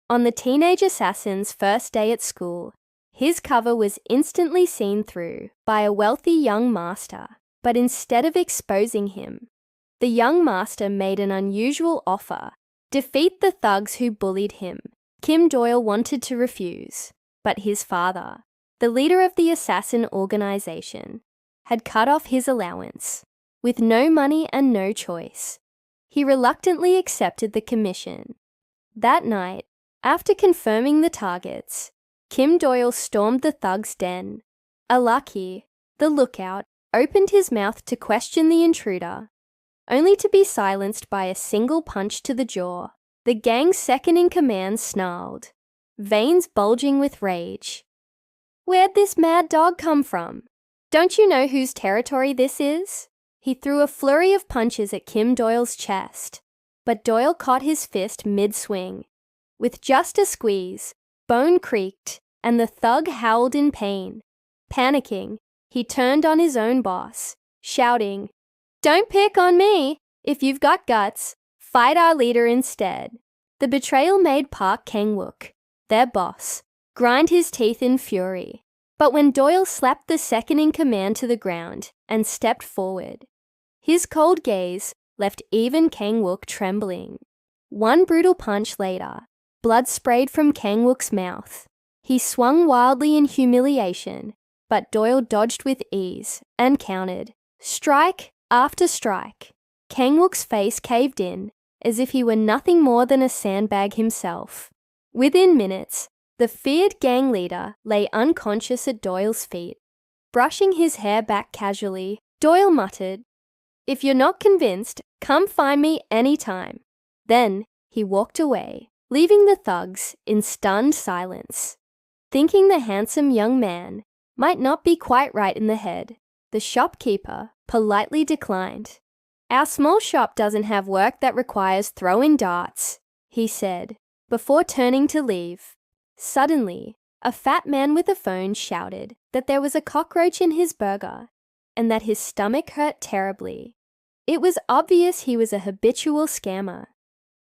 On the teenage assassin's first day at school, his cover was instantly seen through by a wealthy young master, but instead of exposing him, the young master made an unusual offer: defeat the thugs who bullied him. Kim Doyle wanted to refuse, but his father, the leader of the assassin organization, had cut off his allowance. With no money and no choice, he reluctantly accepted the commission. That night, after confirming the targets, Kim Doyle stormed the thug's den. Alaki, the lookout, opened his mouth to question the intruder, only to be silenced by a single punch to the jaw. The gang's second-in-command snarled, veins bulging with rage. "Where'd this mad dog come from? Don't you know whose territory this is?" He threw a flurry of punches at Kim Doyle's chest, but Doyle caught his fist mid-swing. With just a squeeze, bone creaked, and the thug howled in pain. Panicking, he turned on his own boss, shouting, "Don't pick on me! If you've got guts, fight our leader instead." The betrayal made Park Kang-wook, their boss, grind his teeth in fury. But when Doyle slapped the second-in-command to the ground and stepped forward, his cold gaze left even Kang-wook trembling. One brutal punch later, blood sprayed from Kang-wook's mouth. He swung wildly in humiliation, but Doyle dodged with ease and countered, strike after strike. Kang-wook's face caved in, as if he were nothing more than a sandbag himself. Within minutes, the feared gang leader lay unconscious at Doyle's feet. Brushing his hair back casually, Doyle muttered, "If you're not convinced, come find me anytime." Then he walked away, leaving the thugs in stunned silence. Thinking the handsome young man might not be quite right in the head, the shopkeeper politely declined. "Our small shop doesn't have work that requires throwing darts," he said, before turning to leave. Suddenly, a fat man with a phone shouted that there was a cockroach in his burger and that his stomach hurt terribly. It was obvious he was a habitual scammer.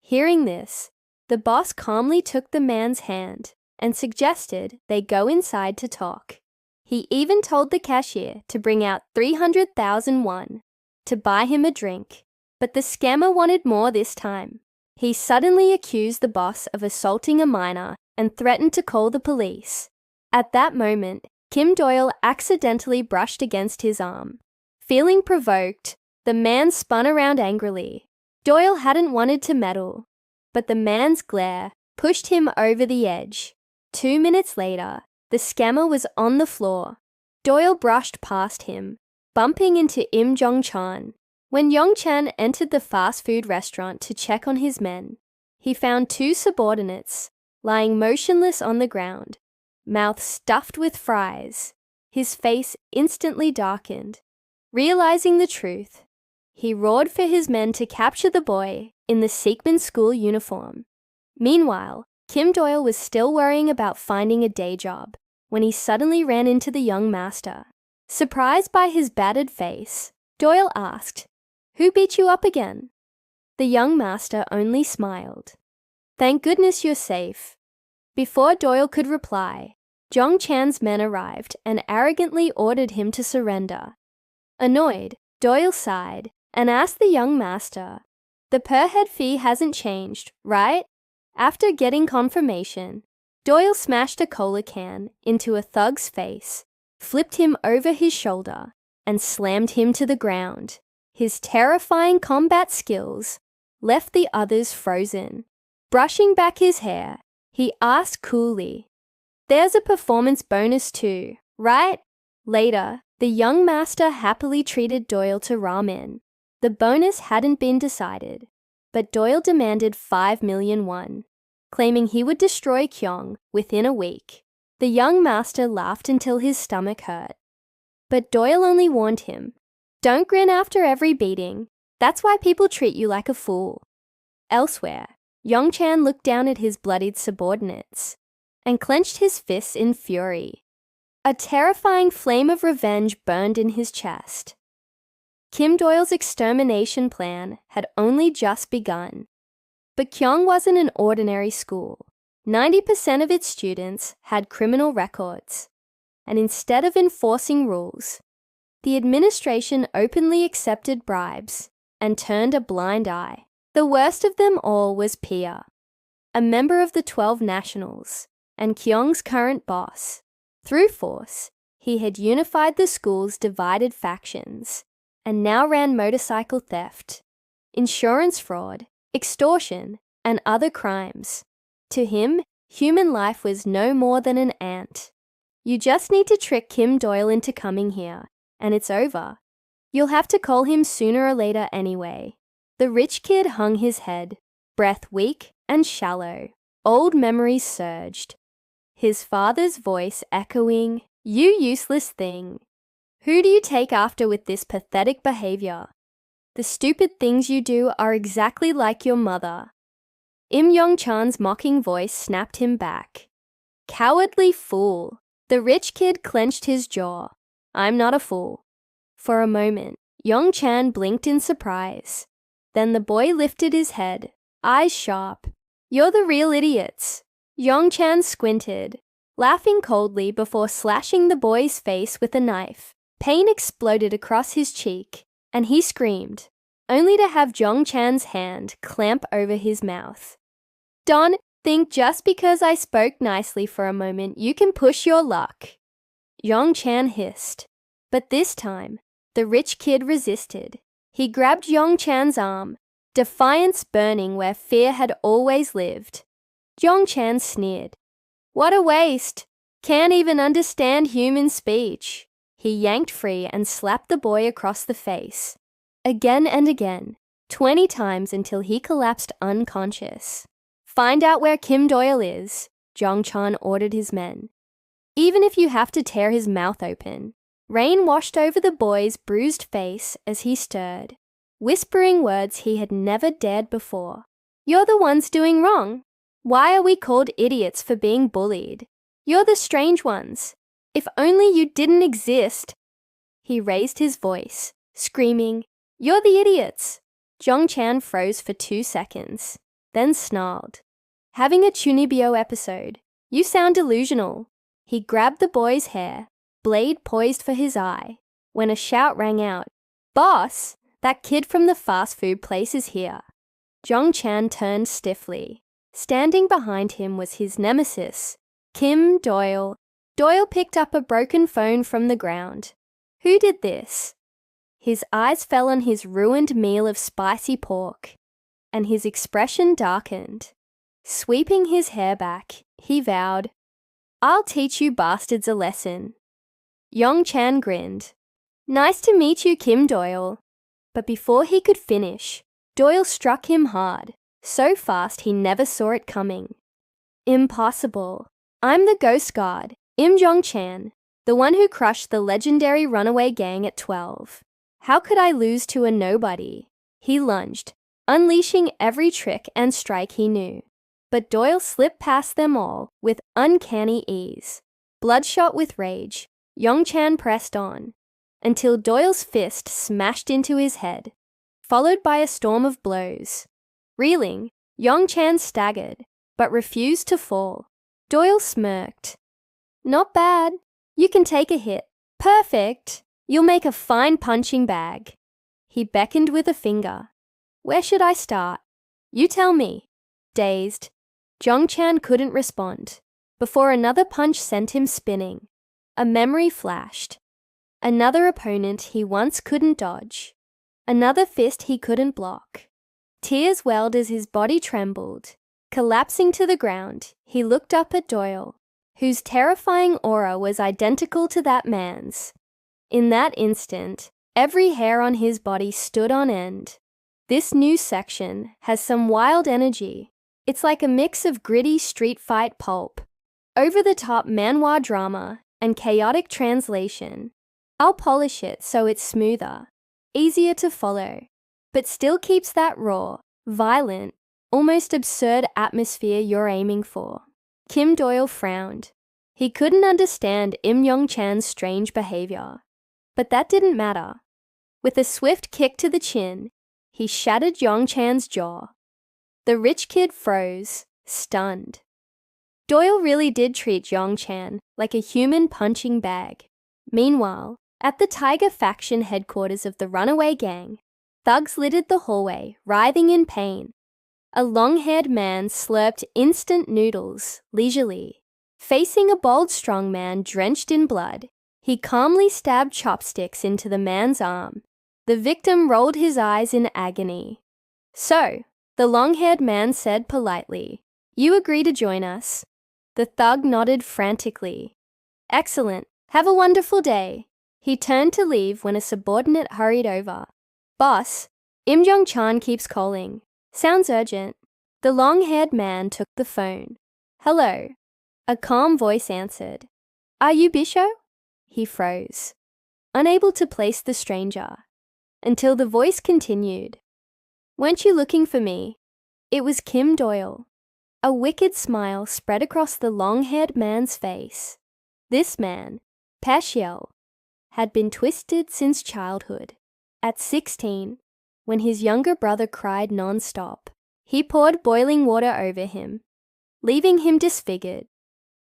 Hearing this, the boss calmly took the man's hand and suggested they go inside to talk. He even told the cashier to bring out 300,000 won to buy him a drink, but the scammer wanted more this time. He suddenly accused the boss of assaulting a minor and threatened to call the police. At that moment, Kim Doyle accidentally brushed against his arm. Feeling provoked, the man spun around angrily. Doyle hadn't wanted to meddle, but the man's glare pushed him over the edge. 2 minutes later, the scammer was on the floor. Doyle brushed past him, bumping into Im Jong-chan. When Yong-chan entered the fast food restaurant to check on his men, he found 2 subordinates lying motionless on the ground, mouth stuffed with fries. His face instantly darkened. Realizing the truth, he roared for his men to capture the boy in the Seekman school uniform. Meanwhile, Kim Doyle was still worrying about finding a day job when he suddenly ran into the young master. Surprised by his battered face, Doyle asked, "Who beat you up again?" The young master only smiled. "Thank goodness you're safe." Before Doyle could reply, Jong-chan's men arrived and arrogantly ordered him to surrender. Annoyed, Doyle sighed and asked the young master, "The per-head fee hasn't changed, right?" After getting confirmation, Doyle smashed a cola can into a thug's face, flipped him over his shoulder, and slammed him to the ground. His terrifying combat skills left the others frozen. Brushing back his hair, he asked coolly, "There's a performance bonus too, right?" Later, the young master happily treated Doyle to ramen. The bonus hadn't been decided, but Doyle demanded 5 million won, claiming he would destroy Kyung within a week. The young master laughed until his stomach hurt. But Doyle only warned him, "Don't grin after every beating. That's why people treat you like a fool." Elsewhere, Yong-chan looked down at his bloodied subordinates and clenched his fists in fury. A terrifying flame of revenge burned in his chest. Kim Doyle's extermination plan had only just begun. But Kyung wasn't an ordinary school. 90% of its students had criminal records. And instead of enforcing rules, the administration openly accepted bribes and turned a blind eye. The worst of them all was Pia, a member of the 12 Nationals and Kyung's current boss. Through force, he had unified the school's divided factions and now ran motorcycle theft, insurance fraud, extortion, and other crimes. To him, human life was no more than an ant. You just need to trick Kim Doyle into coming here, and it's over. You'll have to call him sooner or later anyway. The rich kid hung his head, breath weak and shallow. Old memories surged. His father's voice echoing, "You useless thing. Who do you take after with this pathetic behavior? The stupid things you do are exactly like your mother." Im Yong-chan's mocking voice snapped him back. "Cowardly fool." The rich kid clenched his jaw. "I'm not a fool." For a moment, Yong-chan blinked in surprise. Then the boy lifted his head, eyes sharp. "You're the real idiots." Yong-chan squinted, laughing coldly before slashing the boy's face with a knife. Pain exploded across his cheek, and he screamed, only to have Yong-chan's hand clamp over his mouth. "Don't think just because I spoke nicely for a moment you can push your luck." Yong-chan hissed, but this time, the rich kid resisted. He grabbed Yong-chan's arm, defiance burning where fear had always lived. Yong-chan sneered. "What a waste! Can't even understand human speech." He yanked free and slapped the boy across the face. Again and again, 20 times until he collapsed unconscious. "Find out where Kim Doyle is," Yong-chan ordered his men. "Even if you have to tear his mouth open." Rain washed over the boy's bruised face as he stirred, whispering words he had never dared before. "You're the ones doing wrong. Why are we called idiots for being bullied? You're the strange ones. If only you didn't exist." He raised his voice, screaming, "You're the idiots." Yong-chan froze for 2 seconds, then snarled, "Having a Chunibyo episode. You sound delusional." He grabbed the boy's hair, blade poised for his eye, when a shout rang out, "Boss, that kid from the fast food place is here." Yong-chan turned stiffly. Standing behind him was his nemesis, Kim Doyle. Doyle picked up a broken phone from the ground. "Who did this?" His eyes fell on his ruined meal of spicy pork, and his expression darkened. Sweeping his hair back, he vowed, "I'll teach you bastards a lesson." Yong-chan grinned. "Nice to meet you, Kim Doyle." But before he could finish, Doyle struck him hard, so fast he never saw it coming. "Impossible. I'm the ghost guard, Im Yong-chan, the one who crushed the legendary runaway gang at 12. How could I lose to a nobody?" He lunged, unleashing every trick and strike he knew. But Doyle slipped past them all with uncanny ease. Bloodshot with rage, Yong-chan pressed on, until Doyle's fist smashed into his head, followed by a storm of blows. Reeling, Yong-chan staggered, but refused to fall. Doyle smirked. "Not bad. You can take a hit. Perfect. You'll make a fine punching bag." He beckoned with a finger. "Where should I start?" "You tell me." Dazed, Yong-chan couldn't respond, before another punch sent him spinning. A memory flashed. Another opponent he once couldn't dodge. Another fist he couldn't block. Tears welled as his body trembled. Collapsing to the ground, he looked up at Doyle, whose terrifying aura was identical to that man's. In that instant, every hair on his body stood on end. This new section has some wild energy. It's like a mix of gritty street fight pulp, over-the-top manhwa drama, and chaotic translation. I'll polish it so it's smoother, easier to follow, but still keeps that raw, violent, almost absurd atmosphere you're aiming for. Kim Doyle frowned. He couldn't understand Im Yong-chan's strange behavior. But that didn't matter. With a swift kick to the chin, he shattered Yong-chan's jaw. The rich kid froze, stunned. Doyle really did treat Yong Chan like a human punching bag. Meanwhile, at the Tiger faction headquarters of the runaway gang, thugs littered the hallway, writhing in pain. A long-haired man slurped instant noodles leisurely. Facing a bold strong man drenched in blood, he calmly stabbed chopsticks into the man's arm. The victim rolled his eyes in agony. "So," the long-haired man said politely, "you agree to join us?" The thug nodded frantically. "Excellent. Have a wonderful day." He turned to leave when a subordinate hurried over. "Boss, Im Jong-chan keeps calling. Sounds urgent." The long-haired man took the phone. "Hello." A calm voice answered. "Are you Bisho?" He froze, unable to place the stranger, until the voice continued. "Weren't you looking for me?" It was Kim Doyle. A wicked smile spread across the long-haired man's face. This man, Pashiel, had been twisted since childhood. At 16, when his younger brother cried non-stop, he poured boiling water over him, leaving him disfigured.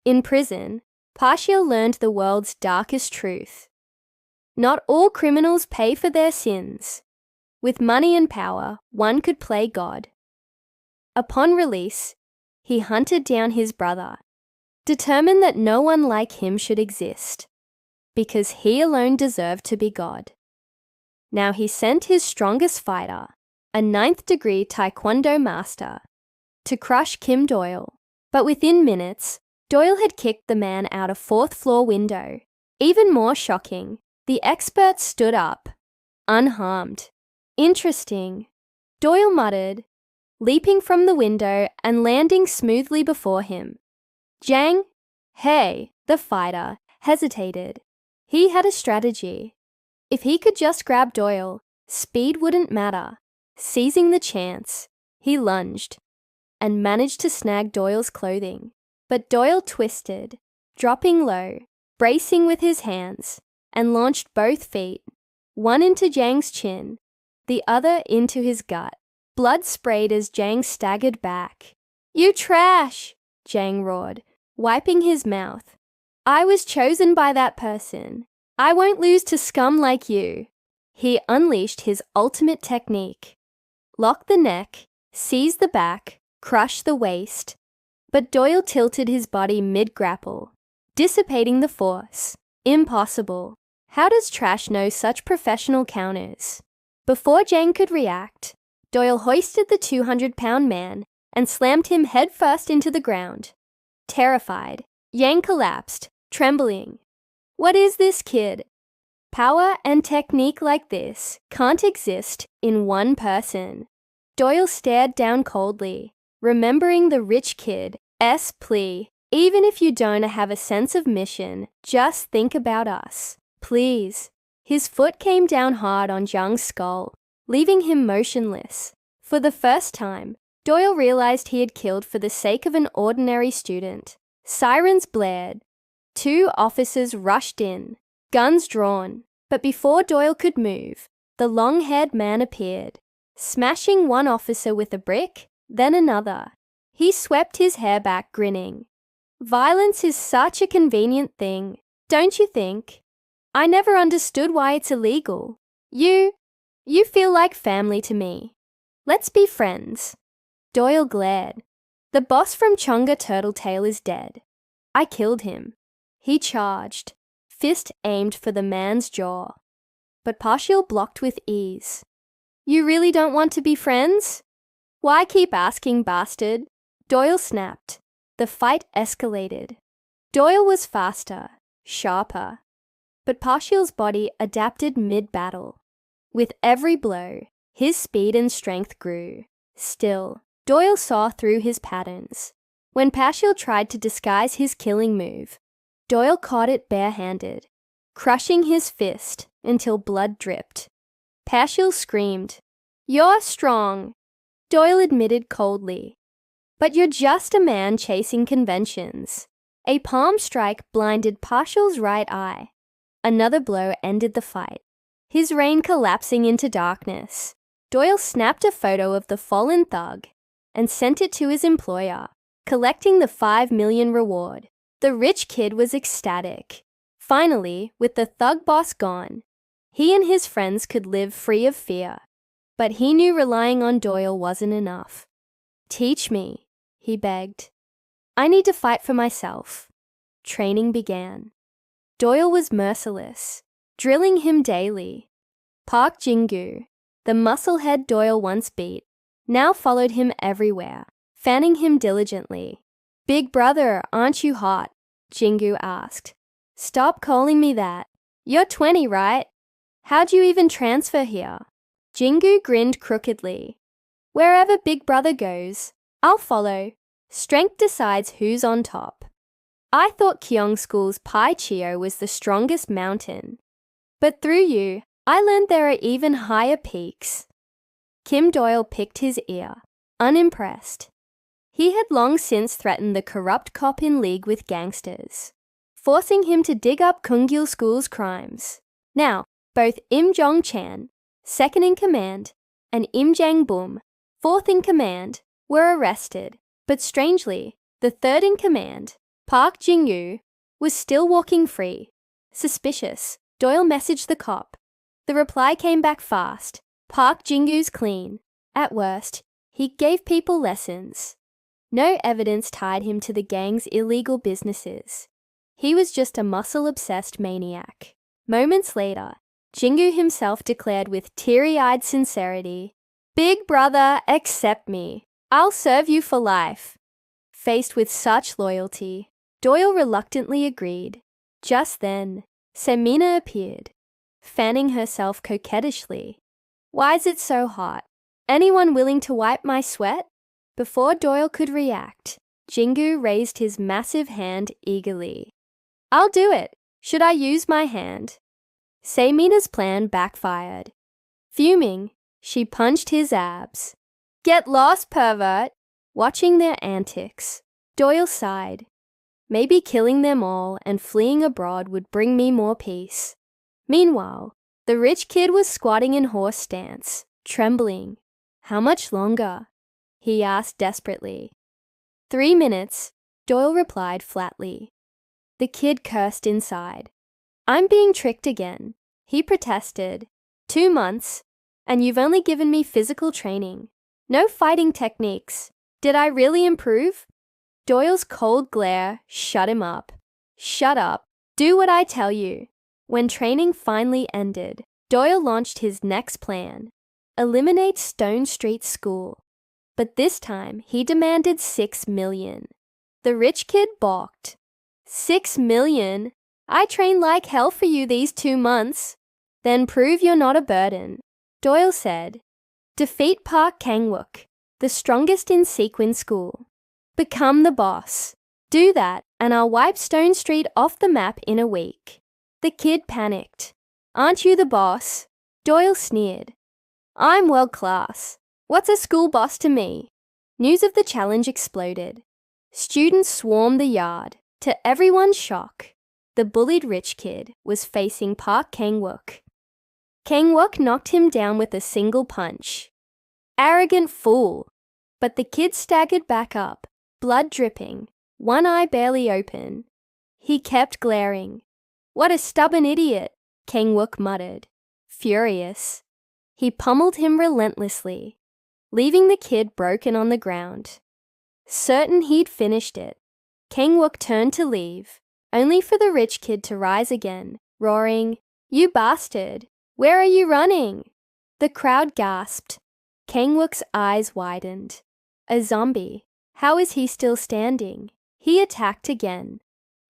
In prison, Pashiel learned the world's darkest truth. Not all criminals pay for their sins. With money and power, one could play God. Upon release, he hunted down his brother, determined that no one like him should exist, because he alone deserved to be God. Now he sent his strongest fighter, a 9th-degree Taekwondo master, to crush Kim Doyle. But within minutes, Doyle had kicked the man out a 4th-floor window. Even more shocking, the expert stood up, unharmed. "Interesting," Doyle muttered, leaping from the window and landing smoothly before him. "Jang?" "Hey," the fighter hesitated. He had a strategy. If he could just grab Doyle, speed wouldn't matter. Seizing the chance, he lunged and managed to snag Doyle's clothing. But Doyle twisted, dropping low, bracing with his hands, and launched both feet, one into Jang's chin, the other into his gut. Blood sprayed as Jang staggered back. "You trash!" Jang roared, wiping his mouth. "I was chosen by that person. I won't lose to scum like you." He unleashed his ultimate technique. Lock the neck, seize the back, crush the waist. But Doyle tilted his body mid-grapple, dissipating the force. Impossible. How does Trash know such professional counters? Before Jang could react, Doyle hoisted the 200-pound man and slammed him headfirst into the ground. Terrified, Yang collapsed, trembling. "What is this, kid?" Power and technique like this can't exist in one person. Doyle stared down coldly, remembering the rich kid's plea. "Even if you don't have a sense of mission, just think about us, please." His foot came down hard on Jung's skull, leaving him motionless. For the first time, Doyle realized he had killed for the sake of an ordinary student. Sirens blared. 2 officers rushed in, guns drawn. But before Doyle could move, the long-haired man appeared, smashing one officer with a brick, then another. He swept his hair back, grinning. "Violence is such a convenient thing, don't you think? I never understood why it's illegal. You feel like family to me. Let's be friends." Doyle glared. "The boss from Chunga Turtletail is dead. I killed him." He charged, fist aimed for the man's jaw. But Pashiel blocked with ease. "You really don't want to be friends? Why keep asking, bastard?" Doyle snapped. The fight escalated. Doyle was faster, sharper. But Pashiel's body adapted mid-battle. With every blow, his speed and strength grew. Still, Doyle saw through his patterns. When Pashiel tried to disguise his killing move, Doyle caught it barehanded, crushing his fist until blood dripped. Pashiel screamed, "You're strong," Doyle admitted coldly. "But you're just a man chasing conventions." A palm strike blinded Pashiel's right eye. Another blow ended the fight. His reign collapsing into darkness, Doyle snapped a photo of the fallen thug and sent it to his employer. collecting the 5 million reward. The rich kid was ecstatic. Finally, with the thug boss gone, he and his friends could live free of fear. But he knew relying on Doyle wasn't enough. "Teach me," he begged. "I need to fight for myself." Training began. Doyle was merciless, drilling him daily. Park Jingu, the musclehead Doyle once beat, now followed him everywhere, fanning him diligently. "Big brother, aren't you hot?" Jingu asked. "Stop calling me that. You're 20, right? How'd you even transfer here?" Jingu grinned crookedly. "Wherever Big Brother goes, I'll follow. Strength decides who's on top. I thought Kyong School's Pai Chio was the strongest mountain. But through you, I learned there are even higher peaks." Kim Doyle picked his ear, unimpressed. He had long since threatened the corrupt cop in league with gangsters, forcing him to dig up Kungil School's crimes. Now, both Im Jong Chan, second in command, and Im Jang Bum, fourth in command, were arrested. But strangely, the third in command, Park Jing-yu, was still walking free. Suspicious, Doyle messaged the cop. The reply came back fast. "Park Jing-yu's clean. At worst, he gave people lessons." No evidence tied him to the gang's illegal businesses. He was just a muscle-obsessed maniac. Moments later, Jingu himself declared with teary-eyed sincerity, "Big brother, accept me. I'll serve you for life." Faced with such loyalty, Doyle reluctantly agreed. Just then, Semina appeared, fanning herself coquettishly. "Why's it so hot? Anyone willing to wipe my sweat?" Before Doyle could react, Jingu raised his massive hand eagerly. "I'll do it. Should I use my hand?" Semina's plan backfired. Fuming, she punched his abs. "Get lost, pervert!" Watching their antics, Doyle sighed. Maybe killing them all and fleeing abroad would bring me more peace. Meanwhile, the rich kid was squatting in horse stance, trembling. "How much longer?" he asked desperately. 3 minutes, Doyle replied flatly. The kid cursed inside. "I'm being tricked again," he protested. 2 months, and you've only given me physical training. No fighting techniques. Did I really improve?" Doyle's cold glare shut him up. "Shut up. Do what I tell you." When training finally ended, Doyle launched his next plan. Eliminate Stone Street School. But this time, he demanded 6 million. The rich kid balked. 6 million? I trained like hell for you these 2 months. Then prove you're not a burden. Doyle said, "Defeat Park Kang-wook, the strongest in Sequin School. Become the boss. Do that, and I'll wipe Stone Street off the map in a week." The kid panicked. "Aren't you the boss?" Doyle sneered. "I'm world class. What's a school boss to me?" News of the challenge exploded. Students swarmed the yard. To everyone's shock, the bullied rich kid was facing Park Kang-wook. Kang-wook knocked him down with a single punch. "Arrogant fool!" But the kid staggered back up, blood dripping, one eye barely open. He kept glaring. "What a stubborn idiot," Kang-wook muttered. Furious, he pummeled him relentlessly, leaving the kid broken on the ground. Certain he'd finished it, Kang-wook turned to leave, only for the rich kid to rise again, roaring, "You bastard! Where are you running?" The crowd gasped. Kang-wook's eyes widened. A zombie. How is he still standing? He attacked again.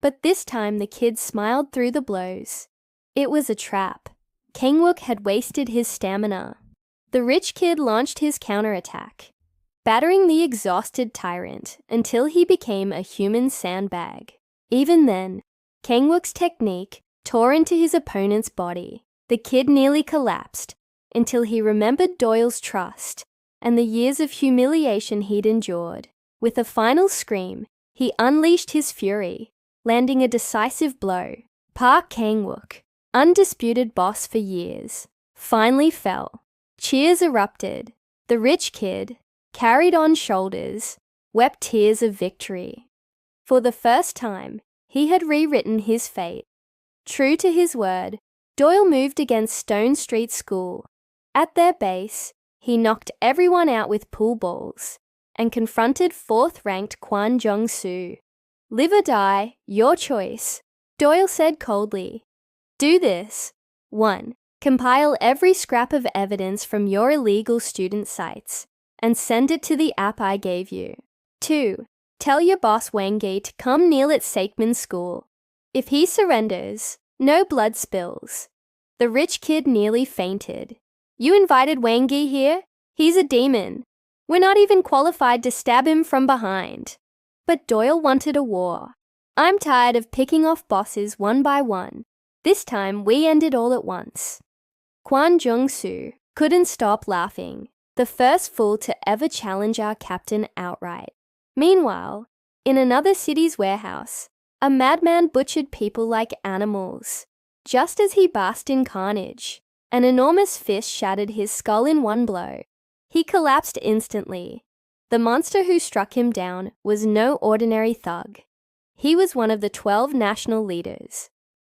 But this time the kid smiled through the blows. It was a trap. Kang-wook had wasted his stamina. The rich kid launched his counterattack, battering the exhausted tyrant until he became a human sandbag. Even then, Kang-wook's technique tore into his opponent's body. The kid nearly collapsed until he remembered Doyle's trust and the years of humiliation he'd endured. With a final scream, he unleashed his fury, landing a decisive blow. Park Kang-wook, undisputed boss for years, finally fell. Cheers erupted. The rich kid, carried on shoulders, wept tears of victory. For the first time, he had rewritten his fate. True to his word, Doyle moved against Stone Street School. At their base, he knocked everyone out with pool balls and confronted fourth-ranked Kwon Jung-soo. "Live or die, your choice," Doyle said coldly. "Do this. 1. Compile every scrap of evidence from your illegal student sites and send it to the app I gave you. 2. Tell your boss Wang-gi to come kneel at Sakeman's school. If he surrenders, no blood spills." The rich kid nearly fainted. "You invited Wang-gi here? He's a demon. We're not even qualified to stab him from behind." But Doyle wanted a war. "I'm tired of picking off bosses one by one. This time we end it all at once." Kwon Jung-soo couldn't stop laughing, the first fool to ever challenge our captain outright. Meanwhile, in another city's warehouse, a madman butchered people like animals. Just as he basked in carnage, an enormous fist shattered his skull in one blow. He collapsed instantly. The monster who struck him down was no ordinary thug. He was one of the 12 national leaders,